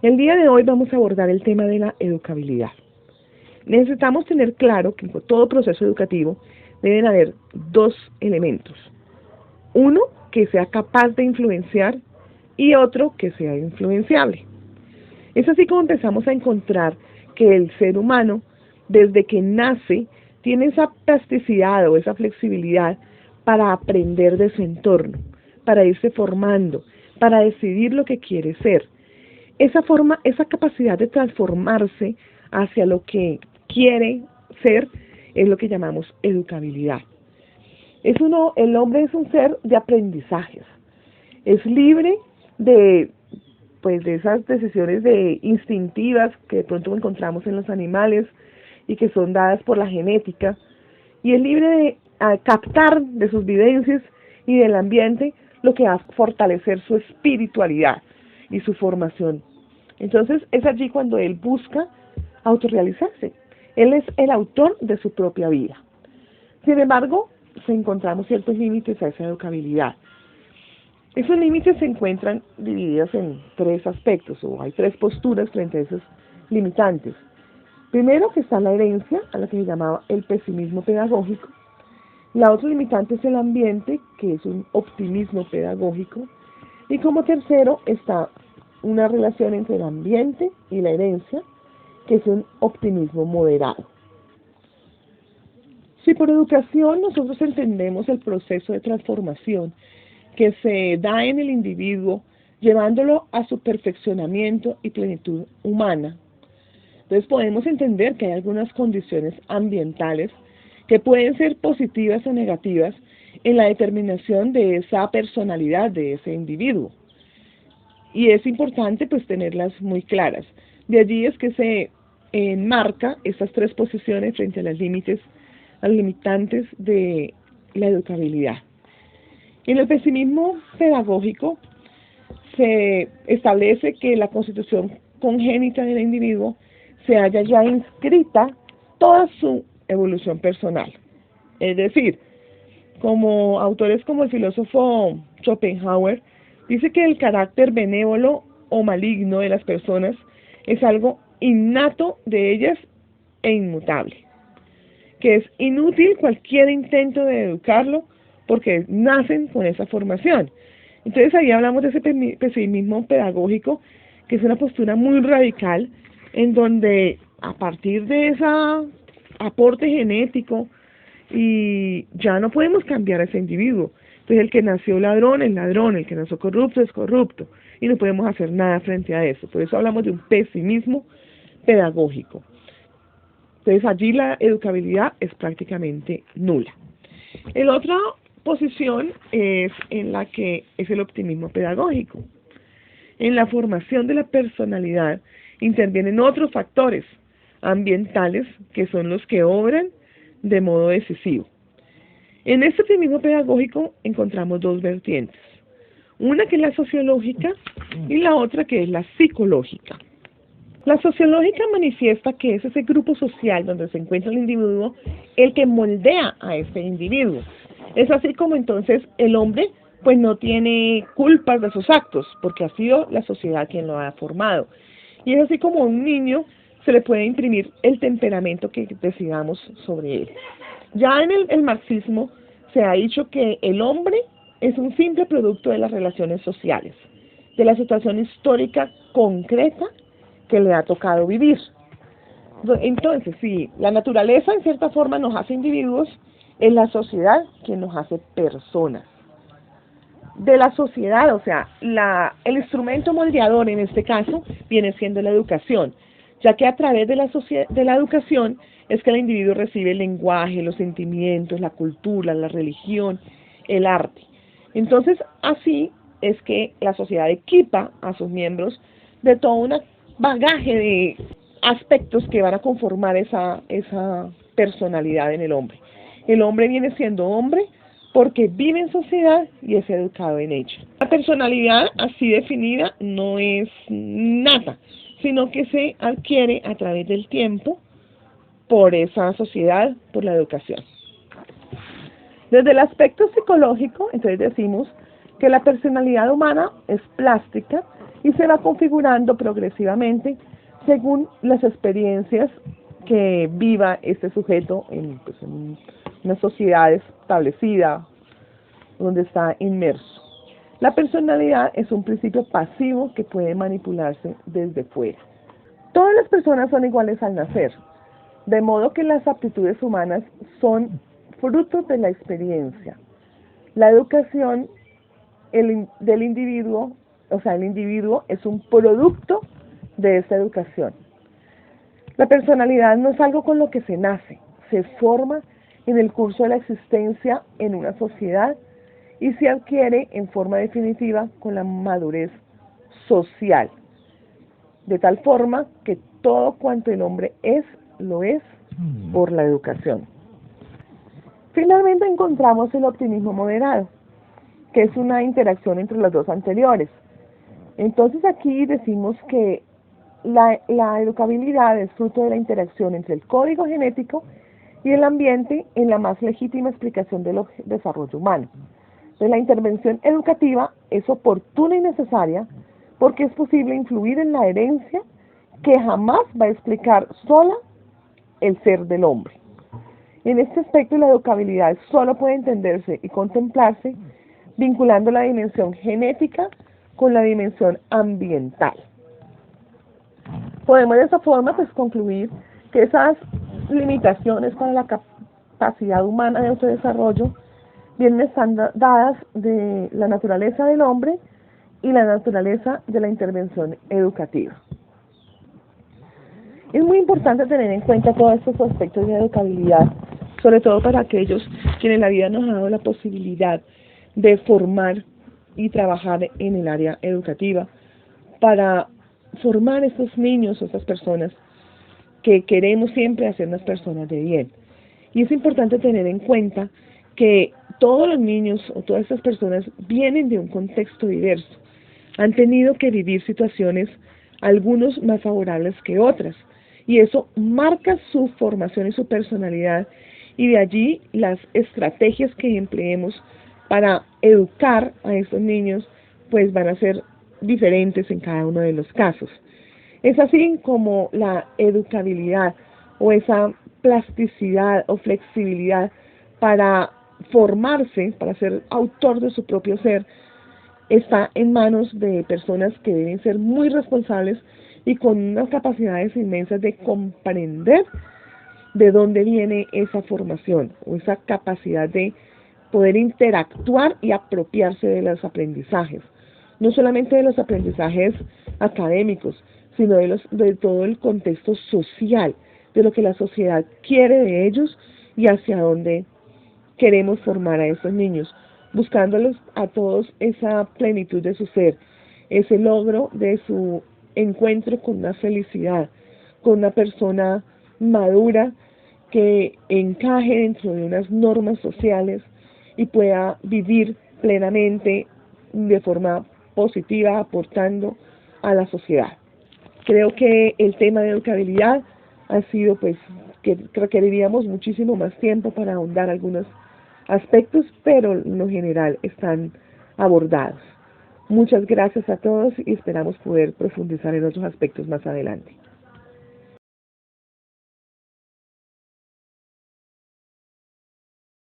El día de hoy vamos a abordar el tema de la educabilidad. Necesitamos tener claro que en todo proceso educativo deben haber dos elementos. Uno, que sea capaz de influenciar, y otro, que sea influenciable. Es así como empezamos a encontrar que el ser humano, desde que nace, tiene esa plasticidad o esa flexibilidad para aprender de su entorno, para irse formando, para decidir lo que quiere ser. Esa capacidad de transformarse hacia lo que quiere ser es lo que llamamos educabilidad. El hombre es un ser de aprendizajes, es libre de esas decisiones instintivas que de pronto encontramos en los animales y que son dadas por la genética, y es libre de captar de sus vivencias y del ambiente lo que va a fortalecer su espiritualidad y su formación. Entonces es allí cuando él busca autorrealizarse. Él es el autor de su propia vida. Sin embargo, encontramos ciertos límites a esa educabilidad. Esos límites se encuentran divididos en tres aspectos, o hay tres posturas frente a esos limitantes. Primero, que está la herencia, a la que se llamaba el pesimismo pedagógico. La otra limitante es el ambiente, que es un optimismo pedagógico. Y como tercero está una relación entre el ambiente y la herencia, que es un optimismo moderado. Si por educación nosotros entendemos el proceso de transformación que se da en el individuo, llevándolo a su perfeccionamiento y plenitud humana, entonces podemos entender que hay algunas condiciones ambientales que pueden ser positivas o negativas en la determinación de esa personalidad de ese individuo. Y es importante tenerlas muy claras. De allí es que se enmarca estas tres posiciones frente a los limitantes de la educabilidad. En el pesimismo pedagógico se establece que la constitución congénita del individuo se halla ya inscrita toda su evolución personal. Es decir, como autores como el filósofo Schopenhauer, dice que el carácter benévolo o maligno de las personas es algo innato de ellas e inmutable, que es inútil cualquier intento de educarlo porque nacen con esa formación. Entonces ahí hablamos de ese pesimismo pedagógico, que es una postura muy radical, en donde a partir de ese aporte genético y ya no podemos cambiar a ese individuo. Entonces el que nació ladrón es ladrón, el que nació corrupto es corrupto, y no podemos hacer nada frente a eso. Por eso hablamos de un pesimismo pedagógico. Entonces allí la educabilidad es prácticamente nula. La otra posición es en la que es el optimismo pedagógico. En la formación de la personalidad intervienen otros factores ambientales que son los que obran de modo decisivo. En este optimismo pedagógico encontramos dos vertientes. Una que es la sociológica y la otra que es la psicológica. La sociológica manifiesta que es ese grupo social donde se encuentra el individuo el que moldea a ese individuo. Es así como entonces el hombre no tiene culpas de sus actos, porque ha sido la sociedad quien lo ha formado. Y es así como a un niño se le puede imprimir el temperamento que decidamos sobre él. Ya en el marxismo se ha dicho que el hombre es un simple producto de las relaciones sociales, de la situación histórica concreta que le ha tocado vivir. Entonces, si la naturaleza en cierta forma nos hace individuos, es la sociedad quien nos hace personas. De la sociedad, o sea, el instrumento moldeador en este caso viene siendo la educación, ya que a través de la educación es que el individuo recibe el lenguaje, los sentimientos, la cultura, la religión, el arte. Entonces, así es que la sociedad equipa a sus miembros de todo un bagaje de aspectos que van a conformar esa personalidad en el hombre. El hombre viene siendo hombre porque vive en sociedad y es educado en ella. La personalidad así definida no es nata, sino que se adquiere a través del tiempo por esa sociedad, por la educación. Desde el aspecto psicológico, entonces decimos que la personalidad humana es plástica y se va configurando progresivamente según las experiencias que viva este sujeto en una sociedad establecida donde está inmerso. La personalidad es un principio pasivo que puede manipularse desde fuera. Todas las personas son iguales al nacer, de modo que las aptitudes humanas son fruto de la experiencia. La educación del individuo, el individuo es un producto de esta educación. La personalidad no es algo con lo que se nace, se forma en el curso de la existencia en una sociedad y se adquiere en forma definitiva con la madurez social, de tal forma que todo cuanto el hombre es, lo es por la educación. Finalmente encontramos el optimismo moderado, que es una interacción entre los dos anteriores. Entonces aquí decimos que la educabilidad es fruto de la interacción entre el código genético y el ambiente en la más legítima explicación del desarrollo humano. Entonces, la intervención educativa es oportuna y necesaria porque es posible influir en la herencia que jamás va a explicar sola el ser del hombre. En este aspecto, la educabilidad solo puede entenderse y contemplarse vinculando la dimensión genética con la dimensión ambiental. Podemos de esa forma concluir que esas limitaciones para la capacidad humana de autodesarrollo vienen dadas de la naturaleza del hombre y la naturaleza de la intervención educativa. Es muy importante tener en cuenta todos estos aspectos de educabilidad, sobre todo para aquellos quienes la vida nos ha dado la posibilidad de formar y trabajar en el área educativa, para formar a estos niños o estas personas que queremos siempre hacer unas personas de bien. Y es importante tener en cuenta que todos los niños o todas estas personas vienen de un contexto diverso, han tenido que vivir situaciones, algunos más favorables que otras, y eso marca su formación y su personalidad, y de allí las estrategias que empleemos para educar a estos niños pues van a ser diferentes en cada uno de los casos. Es así como la educabilidad o esa plasticidad o flexibilidad para formarse, para ser autor de su propio ser, está en manos de personas que deben ser muy responsables y con unas capacidades inmensas de comprender de dónde viene esa formación o esa capacidad de poder interactuar y apropiarse de los aprendizajes. No solamente de los aprendizajes académicos, sino de todo el contexto social, de lo que la sociedad quiere de ellos y hacia dónde queremos formar a esos niños, buscándoles a todos esa plenitud de su ser, ese logro de su encuentro con una felicidad, con una persona madura que encaje dentro de unas normas sociales y pueda vivir plenamente de forma positiva, aportando a la sociedad. Creo que el tema de educabilidad ha sido que requeriríamos muchísimo más tiempo para ahondar algunos aspectos, pero en lo general están abordados. Muchas gracias a todos y esperamos poder profundizar en otros aspectos más adelante.